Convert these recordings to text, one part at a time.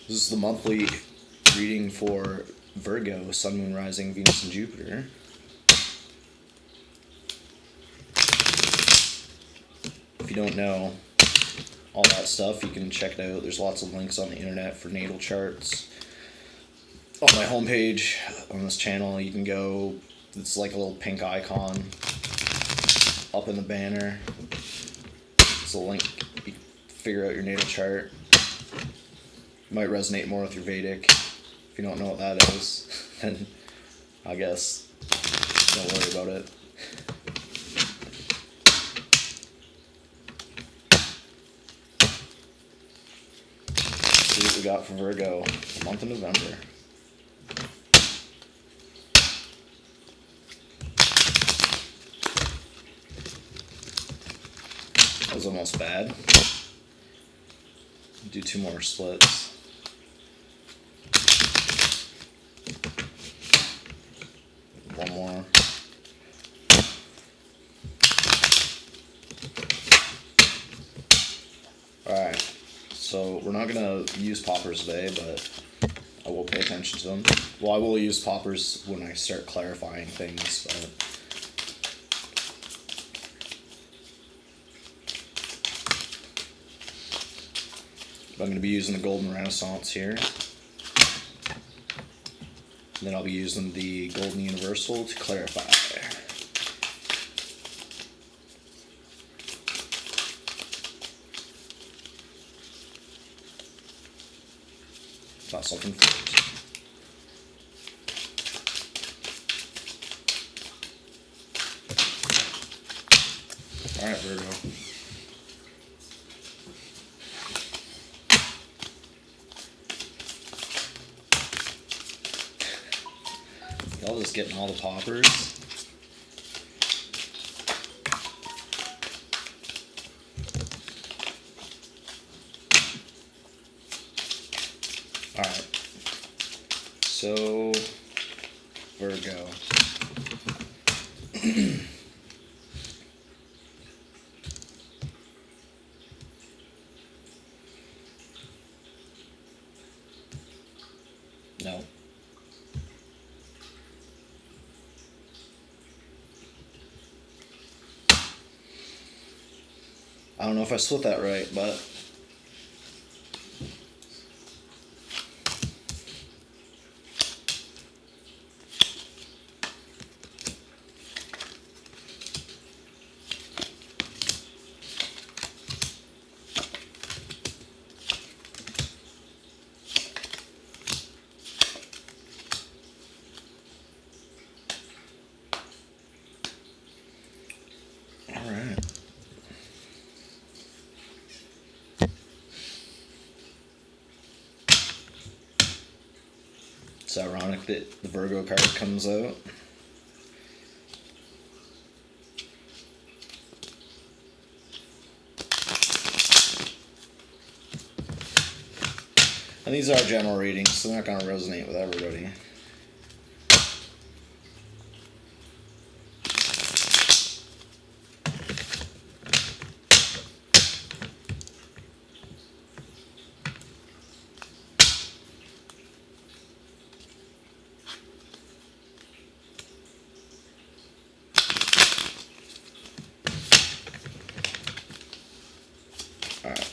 This is the monthly reading for Virgo, Sun, Moon, Rising, Venus, and Jupiter. If you don't know all that stuff, you can check it out. There's lots of links on the internet for natal charts. On my homepage on this channel, you can go, it's like a little pink icon up in the banner. It's a link. You can figure out your natal chart. It might resonate more with your Vedic. If you don't know what that is, then I guess don't worry about it. Let's see what we got for Virgo, the month of November. That was almost bad. Do 2 more splits. One more. Alright, so we're not going to use poppers today, but I will pay attention to them. Well, I will use poppers when I start clarifying things, but I'm going to be using the Golden Renaissance here. And then I'll be using the Golden Universal to clarify. Got something first. Alright, Virgo. Y'all just getting all the poppers. Alright. So, Virgo. No. I don't know if I split that right, but all right. It's ironic that the Virgo card comes out. And these are general readings, so they're not going to resonate with everybody. Alright.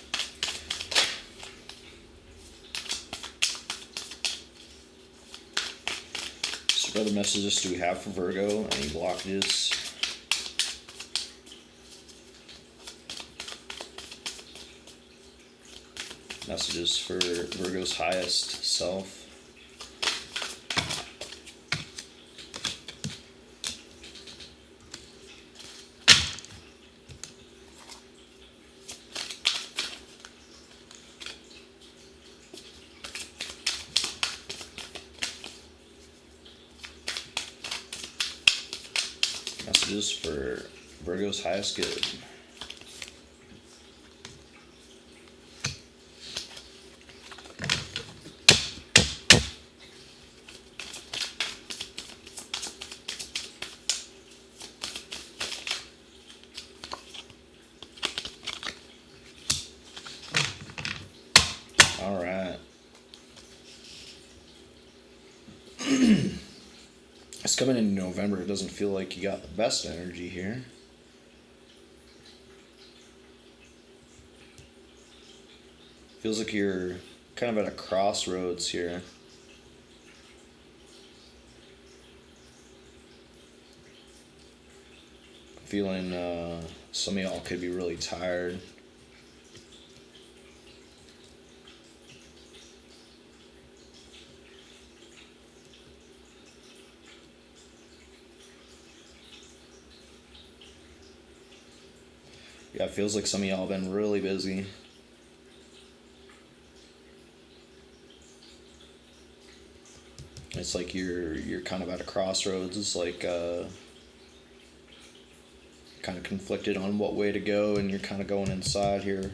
So what other messages do we have for Virgo? Any blockages? Messages for Virgo's highest self. Messages for Virgo's highest good. All right. It's coming in November. It doesn't feel like you got the best energy here. Feels like you're kind of at a crossroads here. Feeling some of y'all could be really tired. Yeah, it feels like some of y'all have been really busy. It's like you're kind of at a crossroads. It's like kind of conflicted on what way to go, and you're kind of going inside here.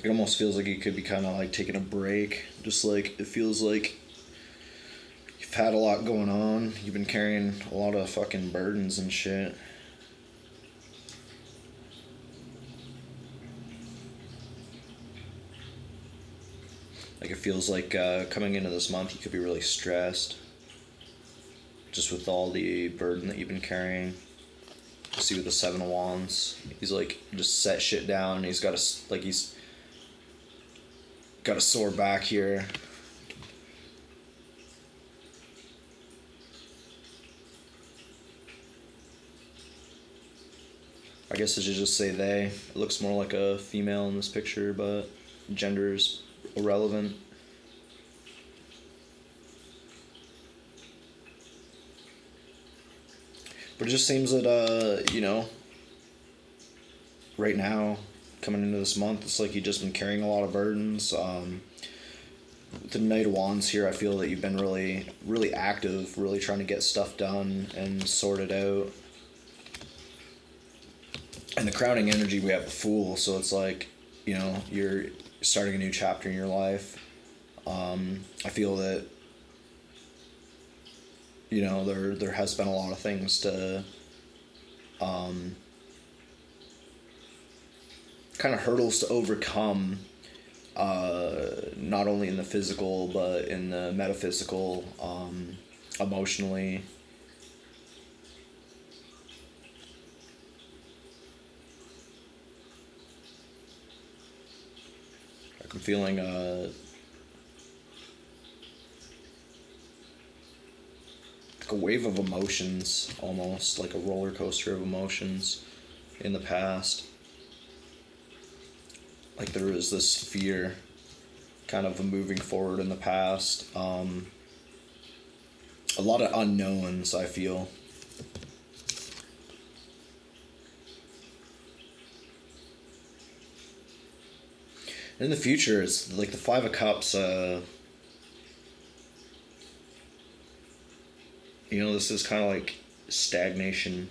It almost feels like you could be kind of like taking a break. Just like it feels like you've had a lot going on. You've been carrying a lot of fucking burdens and shit. Like it feels like coming into this month you could be really stressed. Just with all the burden that you've been carrying. You see with the Seven of Wands. He's like just set shit down. He's got a sore back here. I guess I should just say they. It looks more like a female in this picture, but gender's irrelevant. But it just seems that, right now, coming into this month, it's like you've just been carrying a lot of burdens. With the Knight of Wands here, I feel that you've been really, really active, really trying to get stuff done and sorted out. And the crowning energy, we have the Fool, so it's like, you're starting a new chapter in your life. I feel that, there has been a lot of things to kind of hurdles to overcome, not only in the physical but in the metaphysical, emotionally. I'm feeling like a wave of emotions, almost like a roller coaster of emotions in the past. Like there was this fear kind of moving forward in the past. A lot of unknowns, I feel. In the future, it's like the Five of Cups, this is kind of like stagnation,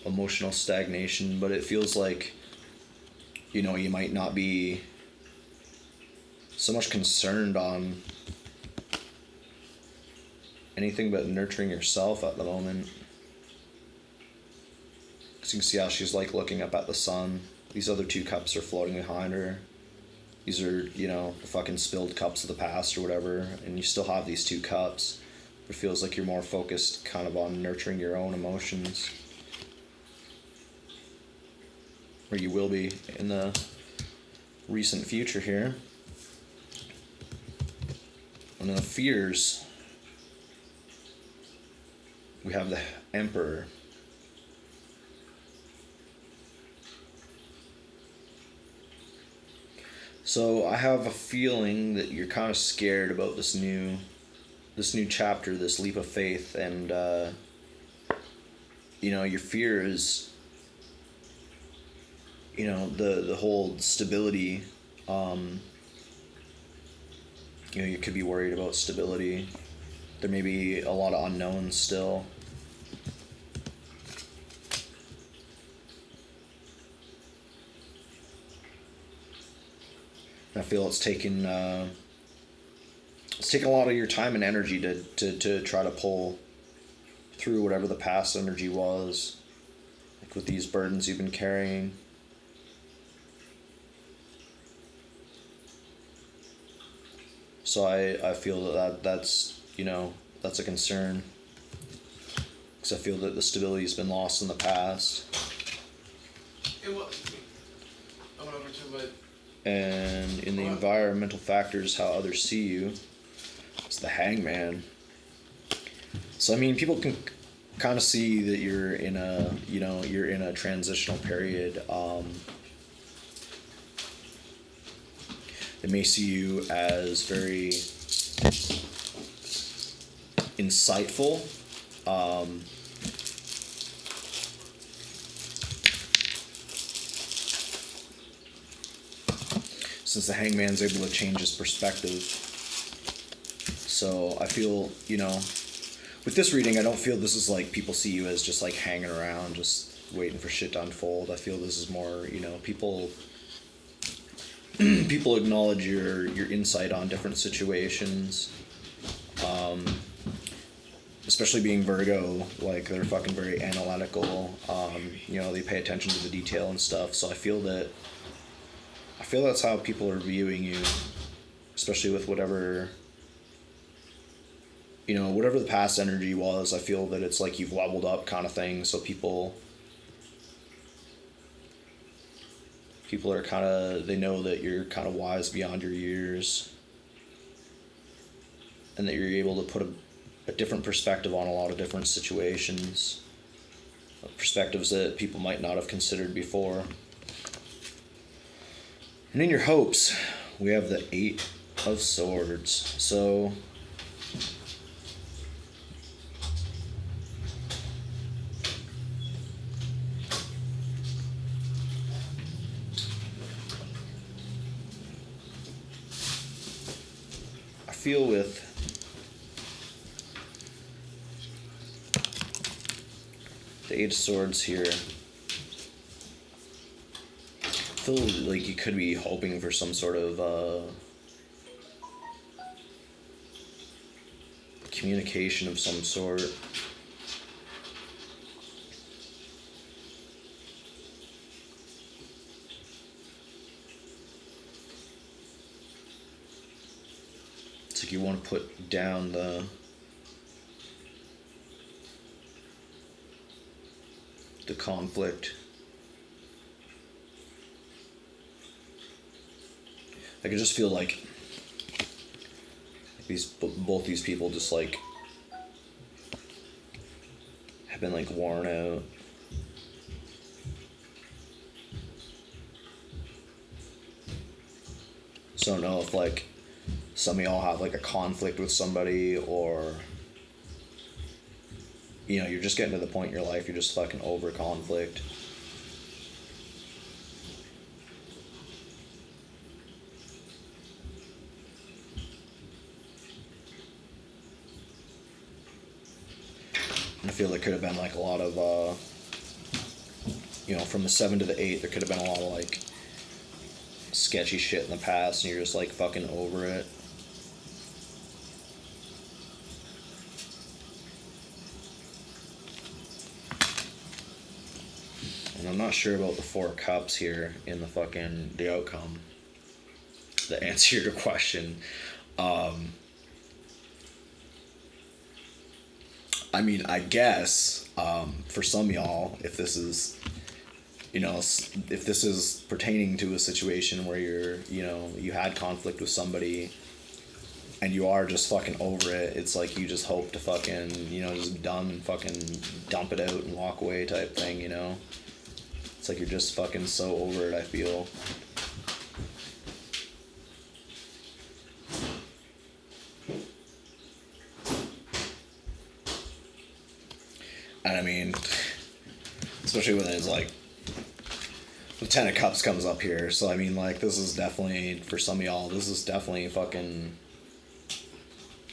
emotional stagnation, but it feels like, you might not be so much concerned on anything but nurturing yourself at the moment. Because you can see how she's like looking up at the sun. These other two cups are floating behind her. These are, the fucking spilled cups of the past or whatever, and you still have these two cups. It feels like you're more focused kind of on nurturing your own emotions. Or you will be in the recent future here. And then the fears, we have the Emperor. So I have a feeling that you're kind of scared about this new chapter, this leap of faith, and your fear is, the whole stability. You could be worried about stability. There may be a lot of unknowns still. I feel it's taken it's taking a lot of your time and energy to try to pull through whatever the past energy was, like with these burdens you've been carrying. So I feel that's, you know, that's a concern, because I feel that the stability has been lost in the past. It was. I went over to it. And in the environmental factors, how others see you, it's the Hangman. So I mean, people can kind of see that you're in a, you know, you're in a transitional period. They may see you as very insightful. Since the Hangman's able to change his perspective. So I feel, you know, with this reading, I don't feel this is like people see you as just like hanging around, just waiting for shit to unfold. I feel this is more, you know, people acknowledge your insight on different situations. Especially being Virgo, like they're fucking very analytical. You know, they pay attention to the detail and stuff. So I feel that's how people are viewing you, especially with whatever, you know, whatever the past energy was. I feel that it's like you've leveled up kind of thing. So people are kind of, they know that you're kind of wise beyond your years, and that you're able to put a different perspective on a lot of different situations, perspectives that people might not have considered before. And in your hopes, we have the 8 of Swords. So I feel with the 8 of Swords here, I feel like you could be hoping for some sort of communication of some sort. It's like you want to put down the conflict. I can just feel like both these people just like have been like worn out. So I don't know if like some of y'all have like a conflict with somebody, or you know, you're just getting to the point in your life you're just fucking over conflict. I feel there could have been like a lot of, you know, from the 7 to the 8, there could have been a lot of like sketchy shit in the past, and you're just like fucking over it. And I'm not sure about the 4 of Cups here in the outcome, the answer to your question. I mean, I guess, for some y'all, if this is, you know, if this is pertaining to a situation where you had conflict with somebody and you are just fucking over it, it's like you just hope to fucking, you know, just be done and fucking dump it out and walk away type thing, you know? It's like you're just fucking so over it, I feel. And I mean, especially when it's like the 10 of Cups comes up here. So I mean, like, this is definitely, for some of y'all, this is definitely fucking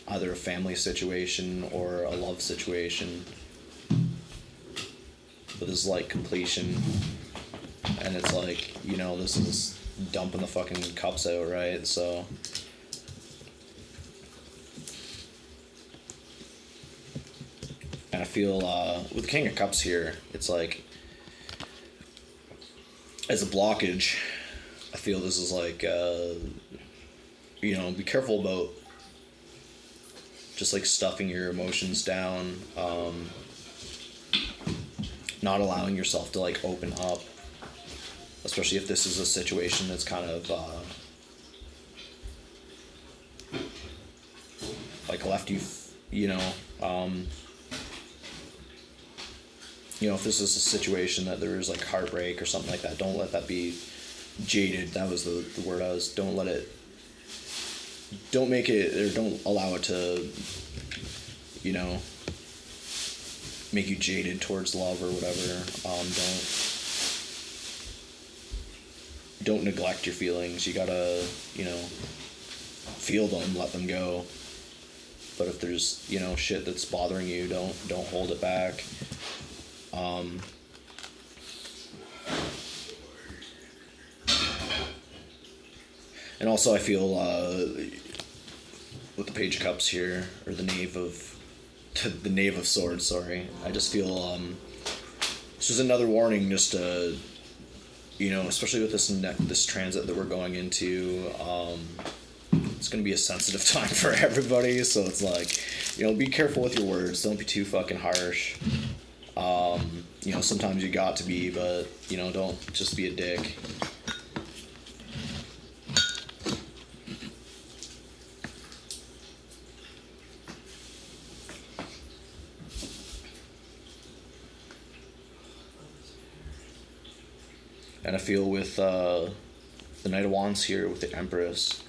either a family situation or a love situation. But this is like completion. And it's like, you know, this is dumping the fucking cups out, right? So feel with the King of Cups here, it's like as a blockage, I feel this is like be careful about just like stuffing your emotions down, not allowing yourself to like open up, especially if this is a situation that's kind of like left you, if this is a situation that there is like heartbreak or something like that, don't let that be jaded. That was the word don't make it, or don't allow it to, make you jaded towards love or whatever. Don't neglect your feelings. You gotta, feel them, let them go. But if there's, shit that's bothering you, don't hold it back. And also I feel with the Page of Cups here, or the Knave of Swords, sorry, I just feel this is another warning, just to, especially with this transit that we're going into, it's going to be a sensitive time for everybody, so it's like, be careful with your words, don't be too fucking harsh. Sometimes you got to be, but, don't just be a dick. And I feel with the Knight of Wands here with the Empress,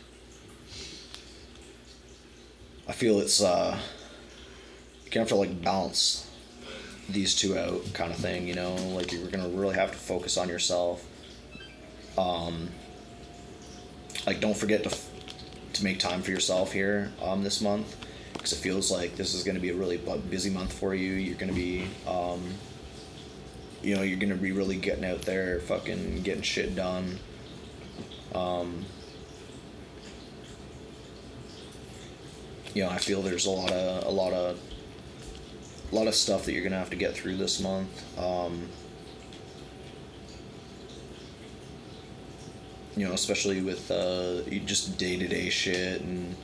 I feel it's you're gonna have to like balance these two out, kind of thing. Like you're gonna really have to focus on yourself. Like don't forget to make time for yourself here this month, because it feels like this is gonna be a really busy month for you. You're gonna be you're gonna be really getting out there, fucking getting shit done. I feel there's a lot of stuff that you're gonna have to get through this month. Especially with just day-to-day shit and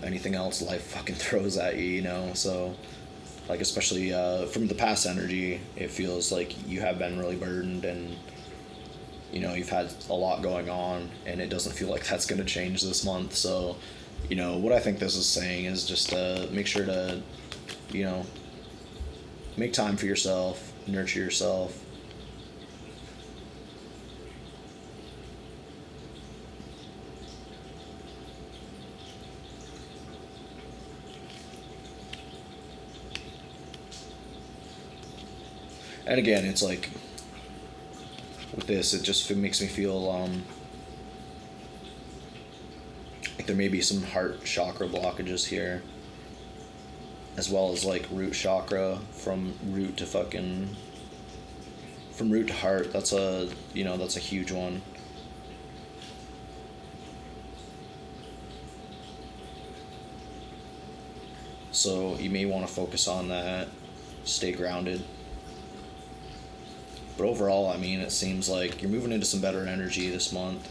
anything else life fucking throws at you, so like especially from the past energy, it feels like you have been really burdened, and you've had a lot going on, and it doesn't feel like that's going to change this month. So what I think this is saying is just make sure to make time for yourself, nurture yourself. And again, it's like with this, it just makes me feel like there may be some heart chakra blockages here, as well as like root chakra, from root to heart. That's a huge one. So you may want to focus on that, stay grounded. But overall, it seems like you're moving into some better energy this month.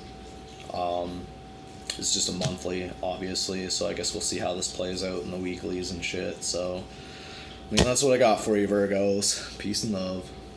It's just a monthly, obviously, so I guess we'll see how this plays out in the weeklies and shit. So, that's what I got for you, Virgos. Peace and love.